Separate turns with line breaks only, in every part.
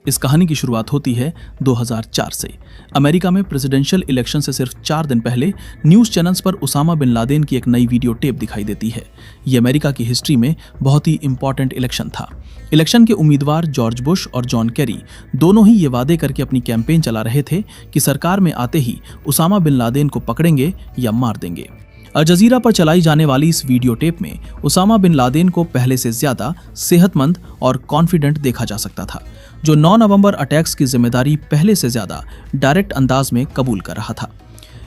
इस कहानी की शुरुआत होती है 2004 से। अमेरिका में प्रेसिडेंशियल इलेक्शन से सिर्फ 4 दिन पहले न्यूज़ चैनल्स पर उसामा बिन लादेन की एक नई वीडियो टेप दिखाई देती है। ये अमेरिका की हिस्ट्री में बहुत ही इंपॉर्टेंट इलेक्शन था। इलेक्शन के उम्मीदवार जॉर्ज बुश और जॉन कैरी दोनों ही ये वादे करके अपनी कैंपेन चला रहे थे कि सरकार में आते ही उसामा बिन लादेन को पकड़ेंगे या मार देंगे। अल जजीरा पर चलाई जाने वाली इस वीडियो टेप में उसामा बिन लादेन को पहले से ज्यादा सेहतमंद और कॉन्फिडेंट देखा जा सकता था, जो 9 नवंबर अटैक्स की जिम्मेदारी पहले से ज्यादा डायरेक्ट अंदाज में कबूल कर रहा था।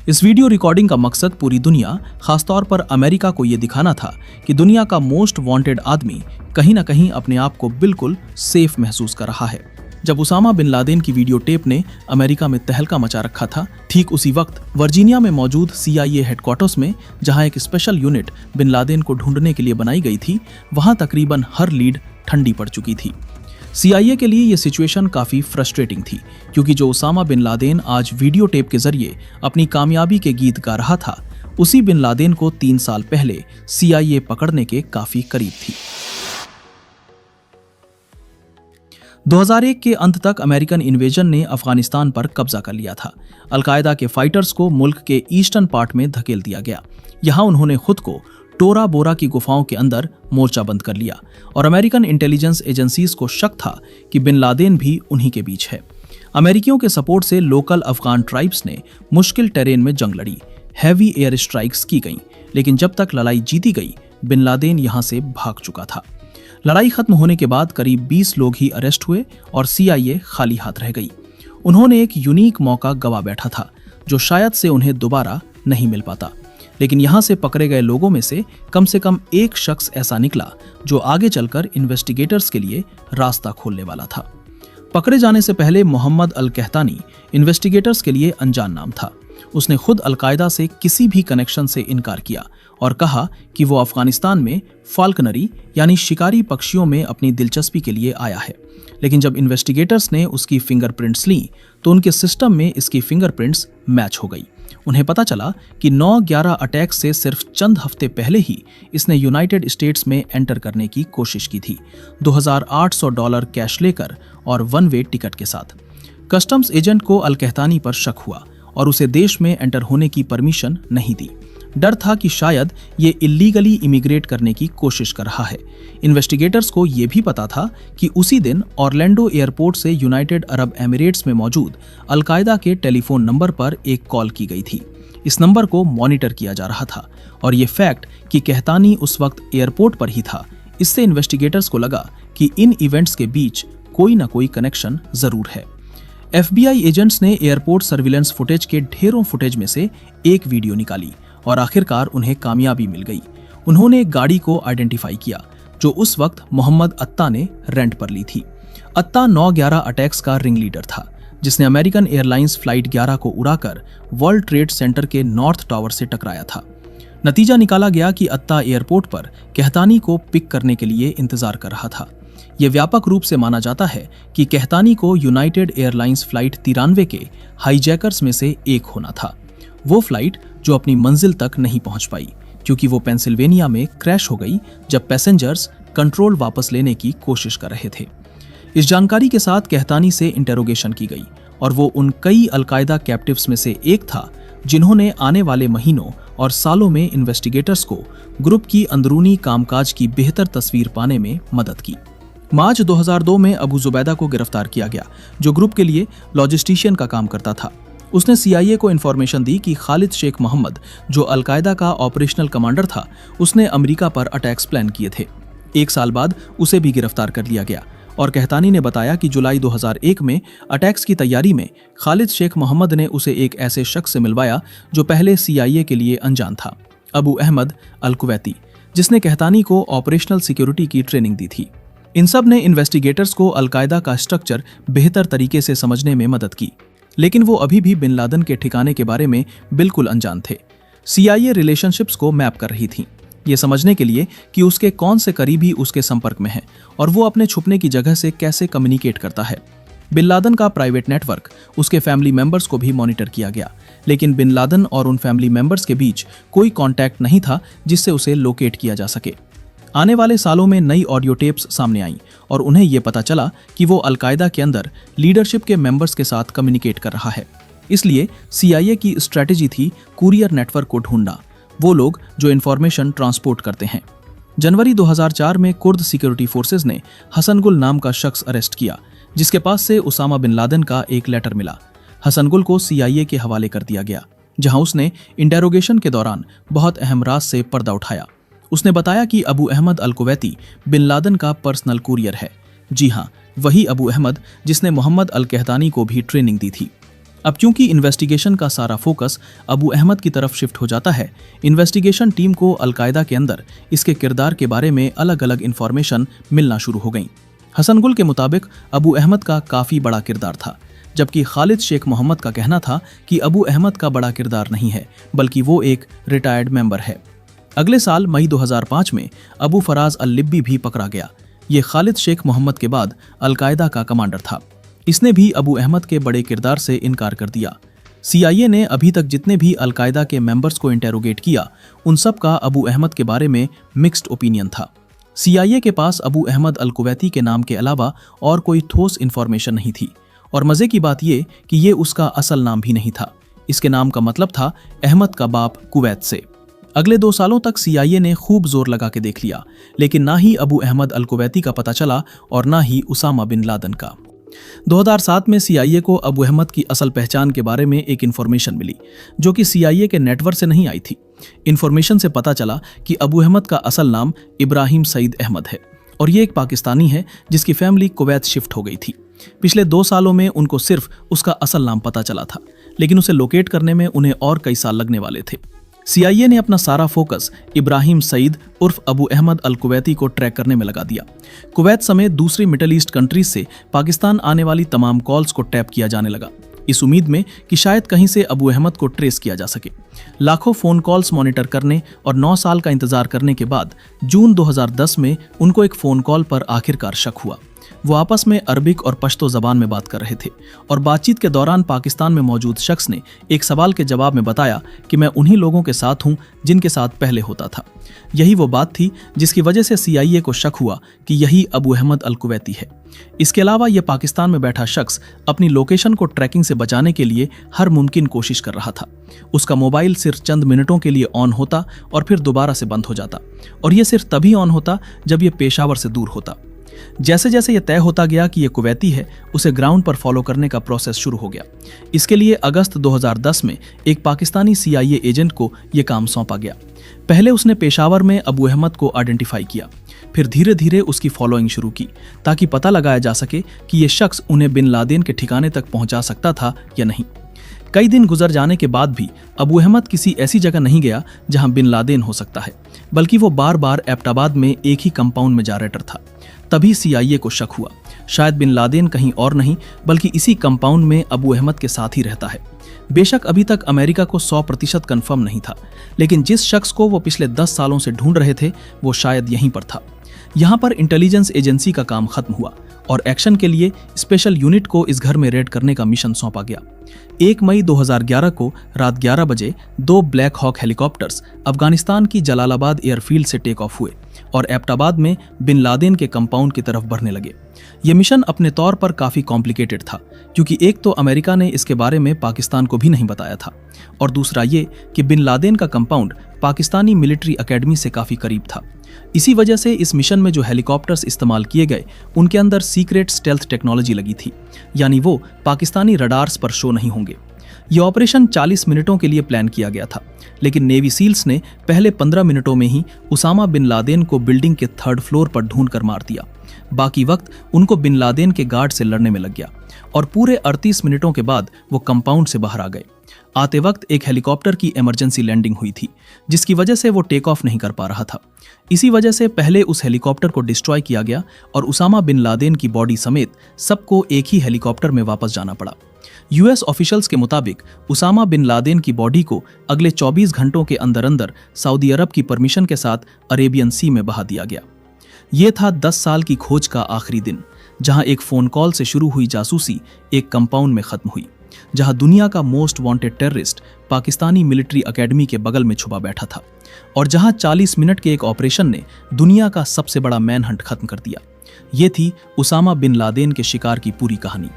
इस वीडियो रिकॉर्डिंग का मकसद पूरी दुनिया, खासतौर पर अमेरिका को यह दिखाना था कि दुनिया का मोस्ट वांटेड आदमी कहीं ना कहीं अपने आप को बिल्कुल सेफ महसूस कर रहा है। जब उसामा बिन लादेन की वीडियो टेप ने अमेरिका में तहलका मचा रखा था, ठीक उसी वक्त वर्जीनिया में मौजूद CIA हेडक्वार्टर्स में, जहां एक स्पेशल यूनिट बिन लादेन को ढूंढने के लिए बनाई गई थी, वहां तकरीबन हर लीड ठंडी पड़ चुकी थी। CIA के लिए यह सिचुएशन काफी फ्रस्ट्रेटिंग थी, क्योंकि जो उसामा बिन लादेन आज वीडियो टेप के जरिए अपनी कामयाबी के गीत गा रहा था, उसी बिन लादेन को 3 साल पहले CIA पकड़ने के काफी करीब थी। 2001 के अंत तक अमेरिकन इन्वेजन ने अफगानिस्तान पर कब्जा कर लिया था। अलकायदा के फाइटर्स को मुल्क के ईस्टर्न पार्ट में धकेल दिया गया। यहां उन्होंने खुद को टोरा बोरा की गुफाओं के अंदर मोर्चाबंद कर लिया और अमेरिकन इंटेलिजेंस एजेंसीज को शक था कि बिन लादेन भी उन्हीं के बीच है। अमेरिकियों के सपोर्ट से लोकल अफगान ट्राइब्स ने मुश्किल टेरेन में जंग लड़ी, हैवी एयर स्ट्राइक्स की गईं, लेकिन जब तक लड़ाई जीती गई, बिन लादेन यहां से भाग चुका था। लड़ाई खत्म होने के बाद करीब 20 लोग ही अरेस्ट हुए और CIA खाली हाथ रह गई। उन्होंने एक यूनिक मौका गवा बैठा था, जो शायद से उन्हें दोबारा नहीं मिल पाता। लेकिन यहां से पकड़े गए लोगों में से कम एक शख्स ऐसा निकला जो आगे चलकर इन्वेस्टिगेटर्स के लिए रास्ता खोलने वाला था। पकड़े जाने से पहले मोहम्मद अल कहतानी इन्वेस्टिगेटर्स के लिए अनजान नाम था। उसने खुद अलकायदा से किसी भी कनेक्शन से इनकार किया और कहा कि वो अफगानिस्तान में फाल्कनरी यानी शिकारी पक्षियों में अपनी दिलचस्पी के लिए आया है। लेकिन जब इन्वेस्टिगेटर्स ने उसकी फिंगरप्रिंट्स ली तो उनके सिस्टम में इसकी फिंगरप्रिंट्स मैच हो गई। उन्हें पता चला कि 9/11 अटैक से सिर्फ चंद हफ्ते पहले ही इसने यूनाइटेड स्टेट्स में एंटर करने की कोशिश की थी, $2800 कैश लेकर और 1 वे टिकट के साथ। कस्टम्स एजेंट को अल कहतानी पर शक हुआ और उसे देश में एंटर होने की परमिशन नहीं दी। डर था कि शायद ये इल्लीगली इमिग्रेट करने की कोशिश कर रहा है। इन्वेस्टिगेटर्स को ये भी पता था कि उसी दिन ऑरलैंडो एयरपोर्ट से यूनाइटेड अरब एमिरेट्स में मौजूद अलकायदा के टेलीफोन नंबर पर एक कॉल की गई थी। इस नंबर को मॉनिटर किया जा रहा था और ये फैक्ट कि कहतानी उस वक्त एयरपोर्ट पर ही था, इससे इन्वेस्टिगेटर्स को लगा कि इन इवेंट्स के बीच कोई ना कोई कनेक्शन जरूर है। FBI एजेंट्स ने एयरपोर्ट सर्विलेंस फुटेज के ढेरों फुटेज में से एक वीडियो निकाली और आखिरकार उन्हें कामयाबी मिल गई। उन्होंने एक गाड़ी को आइडेंटिफाई किया जो उस वक्त मोहम्मद अत्ता ने रेंट पर ली थी। अत्ता 9/11 अटैक्स का रिंग लीडर था, जिसने अमेरिकन एयरलाइंस फ्लाइट 11 को उड़ाकर वर्ल्ड ट्रेड सेंटर के नॉर्थ टावर से टकराया था। नतीजा निकाला गया कि अत्ता एयरपोर्ट पर कहतानी को पिक करने के लिए इंतजार कर रहा था। यह व्यापक रूप से माना जाता है कि कहतानी को यूनाइटेड एयरलाइंस फ्लाइट 93 के हाईजैकर्स में से एक होना था। वो फ्लाइट जो अपनी मंजिल तक नहीं पहुंच पाई क्योंकि वो पेंसिल्वेनिया में क्रैश हो गई जब पैसेंजर्स कंट्रोल वापस लेने की कोशिश कर रहे थे। इस जानकारी के साथ कहतानी से इंटेरोगेशन की गई और वो उन कई अलकायदा कैप्टिव्स में से एक था जिन्होंने आने वाले महीनों और सालों में इन्वेस्टिगेटर्स को ग्रुप की अंदरूनी कामकाज की बेहतर तस्वीर पाने में मदद की। मार्च 2002 में अबू जुबैदा को गिरफ्तार किया गया, जो ग्रुप के लिए लॉजिस्टिशियन का काम करता था। उसने CIA को इन्फॉर्मेशन दी कि खालिद शेख मोहम्मद, जो अलकायदा का ऑपरेशनल कमांडर था, उसने अमेरिका पर अटैक्स प्लान किए थे। 1 साल बाद उसे भी गिरफ्तार कर लिया गया और कहतानी ने बताया कि जुलाई 2001 में अटैक्स की तैयारी में खालिद शेख मोहम्मद ने उसे एक ऐसे शख्स से मिलवाया जो पहले CIA के लिए अनजान था, अबू अहमद अल कुवैती, जिसने कहतानी को ऑपरेशनल सिक्योरिटी की ट्रेनिंग दी थी। इन सब ने इन्वेस्टिगेटर्स को अलकायदा का स्ट्रक्चर बेहतर तरीके से समझने में मदद की, लेकिन वो अभी भी बिन लादेन के ठिकाने के बारे में बिल्कुल अनजान थे। CIA रिलेशनशिप्स को मैप कर रही थी, ये समझने के लिए कि उसके कौन से करीबी उसके संपर्क में हैं और वो अपने छुपने की जगह से कैसे कम्युनिकेट करता है। बिन लादेन का प्राइवेट नेटवर्क, उसके फैमिली मेंबर्स को भी मॉनिटर किया गया, लेकिन बिन लादेन और उन फैमिली मेंबर्स के बीच कोई कॉन्टैक्ट नहीं था जिससे उसे लोकेट किया जा सके। आने वाले सालों में नई ऑडियो टेप्स सामने आईं और उन्हें ये पता चला कि वो अलकायदा के अंदर लीडरशिप के मेंबर्स के साथ कम्युनिकेट कर रहा है। इसलिए CIA की स्ट्रैटेजी थी कुरियर नेटवर्क को ढूंढना, वो लोग जो इन्फॉर्मेशन ट्रांसपोर्ट करते हैं। जनवरी 2004 में कुर्द सिक्योरिटी फोर्सेज ने हसन गुल नाम का शख्स अरेस्ट किया, जिसके पास से उसामा बिन लादेन का एक लेटर मिला। हसन गुल को CIA के हवाले कर दिया गया, जहां उसने इंटेरोगेशन के दौरान बहुत अहम राज से पर्दा उठाया। उसने बताया कि अबू अहमद अल कुवैती बिन लादेन का पर्सनल कुरियर है। जी हाँ, वही अबू अहमद जिसने मोहम्मद अल कहतानी को भी ट्रेनिंग दी थी। अब चूंकि इन्वेस्टिगेशन का सारा फोकस अबू अहमद की तरफ शिफ्ट हो जाता है, इन्वेस्टिगेशन टीम को अलकायदा के अंदर इसके किरदार के बारे में अलग अलग इन्फॉर्मेशन मिलना शुरू हो गई। हसन गुल के मुताबिक अबू अहमद का काफ़ी बड़ा किरदार था, जबकि खालिद शेख मोहम्मद का कहना था कि अबू अहमद का बड़ा किरदार नहीं है, बल्कि वो एक रिटायर्ड मेंबर है। अगले साल मई 2005 में अबू फराज अल लिब्बी भी पकड़ा गया। ये खालिद शेख मोहम्मद के बाद अलकायदा का कमांडर था। इसने भी अबू अहमद के बड़े किरदार से इनकार कर दिया। CIA ने अभी तक जितने भी अलकायदा के मेंबर्स को इंटेरोगेट किया, उन सब का अबू अहमद के बारे में मिक्स्ड ओपिनियन था। CIA के पास अबू अहमद अल कुवैती के नाम के अलावा और कोई ठोस इन्फॉर्मेशन नहीं थी। और मजे की बात यह कि ये उसका असल नाम भी नहीं था। इसके नाम का मतलब था अहमद का बाप कुवैत से। अगले 2 सालों तक CIA ने खूब जोर लगा के देख लिया, लेकिन ना ही अबू अहमद अल कुवैती का पता चला और ना ही उसामा बिन लादेन का। 2007 में CIA को अबू अहमद की असल पहचान के बारे में एक इन्फॉर्मेशन मिली, जो कि CIA के नेटवर्क से नहीं आई थी। इन्फॉर्मेशन से पता चला कि अबू अहमद का असल नाम इब्राहिम सईद अहमद है और ये एक पाकिस्तानी है जिसकी फैमिली कुवैत शिफ्ट हो गई थी। पिछले 2 सालों में उनको सिर्फ उसका असल नाम पता चला था, लेकिन उसे लोकेट करने में उन्हें और कई साल लगने वाले थे। CIA ने अपना सारा फोकस इब्राहिम सईद उर्फ अबू अहमद अल कुवैती को ट्रैक करने में लगा दिया। कुवैत समेत दूसरी मिडल ईस्ट कंट्रीज से पाकिस्तान आने वाली तमाम कॉल्स को टैप किया जाने लगा, इस उम्मीद में कि शायद कहीं से अबू अहमद को ट्रेस किया जा सके। लाखों फोन कॉल्स मॉनिटर करने और 9 साल का इंतजार करने के बाद जून 2010 में उनको एक फोन कॉल पर आखिरकार शक हुआ। वो आपस में अरबिक और पश्तो जबान में बात कर रहे थे और बातचीत के दौरान पाकिस्तान में मौजूद शख्स ने एक सवाल के जवाब में बताया कि मैं उन्हीं लोगों के साथ हूं जिनके साथ पहले होता था। यही वो बात थी जिसकी वजह से CIA को शक हुआ कि यही अबू अहमद अल कुवैती है। इसके अलावा यह पाकिस्तान में बैठा शख्स अपनी लोकेशन को ट्रैकिंग से बचाने के लिए हर मुमकिन कोशिश कर रहा था। उसका मोबाइल सिर्फ चंद मिनटों के लिए ऑन होता और फिर दोबारा से बंद हो जाता, और यह सिर्फ तभी ऑन होता जब यह पेशावर से दूर होता। जैसे जैसे यह तय होता गया कि यह कुवैती है, उसे ग्राउंड पर फॉलो करने का प्रोसेस शुरू हो गया। इसके लिए अगस्त 2010 में एक पाकिस्तानी CIA एजेंट को यह काम सौंपा गया। पहले उसने पेशावर में अबू अहमद को आइडेंटिफाई किया, फिर धीरे धीरे उसकी फॉलोइंग शुरू की ताकि पता लगाया जा सके कि यह शख्स उन्हें बिन लादेन के ठिकाने तक पहुंचा सकता था या नहीं। कई दिन गुजर जाने के बाद भी अबू अहमद किसी ऐसी जगह नहीं गया जहां बिन लादेन हो सकता है, बल्कि वो बार बार एबटाबाद में एक ही कंपाउंड में जा रहा था। तभी CIA को शक हुआ, शायद बिन लादेन कहीं और नहीं बल्कि इसी कंपाउंड में अबू अहमद के साथ ही रहता है। बेशक अभी तक अमेरिका को 100% कन्फर्म नहीं था, लेकिन जिस शख्स को वो पिछले 10 सालों से ढूंढ रहे थे वो शायद यहीं पर था। यहाँ पर इंटेलिजेंस एजेंसी का काम खत्म हुआ और एक्शन के लिए स्पेशल यूनिट को इस घर में रेड करने का मिशन सौंपा गया। 1 मई 2011 को रात 11 बजे 2 ब्लैक हॉक हेलीकॉप्टर्स अफगानिस्तान की जलालाबाद एयरफील्ड से टेक ऑफ हुए और एबटाबाद में बिन लादेन के कंपाउंड की तरफ बढ़ने लगे। ये मिशन अपने तौर पर काफ़ी कॉम्प्लिकेटेड था, क्योंकि एक तो अमेरिका ने इसके बारे में पाकिस्तान को भी नहीं बताया था, और दूसरा ये कि बिन लादेन का कंपाउंड पाकिस्तानी मिलिट्री एकेडमी से काफ़ी करीब था। इसी वजह से इस मिशन में जो हेलीकॉप्टर्स इस्तेमाल किए गए उनके अंदर सीक्रेट स्टेल्थ टेक्नोलॉजी लगी थी, यानी वो पाकिस्तानी रडार्स पर शो नहीं होंगे। यह ऑपरेशन 40 मिनटों के लिए प्लान किया गया था, लेकिन नेवी सील्स ने पहले 15 मिनटों में ही उसामा बिन लादेन को बिल्डिंग के 3rd फ्लोर पर ढूंढ कर मार दिया। बाकी वक्त उनको बिन लादेन के गार्ड से लड़ने में लग गया और पूरे 38 मिनटों के बाद वो कंपाउंड से बाहर आ गए। आते वक्त एक हेलीकॉप्टर की इमरजेंसी लैंडिंग हुई थी, जिसकी वजह से वो टेक ऑफ नहीं कर पा रहा था। इसी वजह से पहले उस हेलीकॉप्टर को डिस्ट्रॉय किया गया और उसामा बिन लादेन की बॉडी समेत सबको एक ही हेलीकॉप्टर में वापस जाना पड़ा। US ऑफिशियल्स के मुताबिक उसामा बिन लादेन की बॉडी को अगले 24 घंटों के अंदर अंदर सऊदी अरब की परमिशन के साथ अरेबियन सी में बहा दिया गया। ये था 10 साल की खोज का आखिरी दिन, जहां एक फोन कॉल से शुरू हुई जासूसी एक कंपाउंड में खत्म हुई। जहां दुनिया का most wanted terrorist Pakistani military academy के बगल में छुपा बैठा था और जहां 40 मिनट के एक ऑपरेशन ने दुनिया का सबसे बड़ा मैनहंट खत्म कर दिया। ये थी उसामा बिन लादेन के शिकार की पूरी कहानी,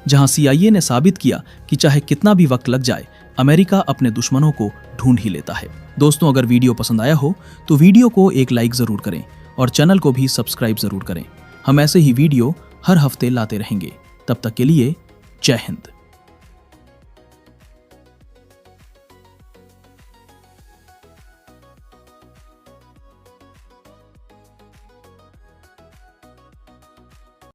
जहां CIA ने साबित किया कि चाहे कितना भी वक्त लग जाए, अमेरिका अपने दुश्मनों को ढूंढ ही लेता है। दोस्तों, अगर वीडियो पसंद आया हो तो वीडियो को एक लाइक जरूर करें और चैनल को भी सब्सक्राइब जरूर करें। हम ऐसे ही वीडियो हर हफ्ते लाते रहेंगे। तब तक के लिए जय हिंद।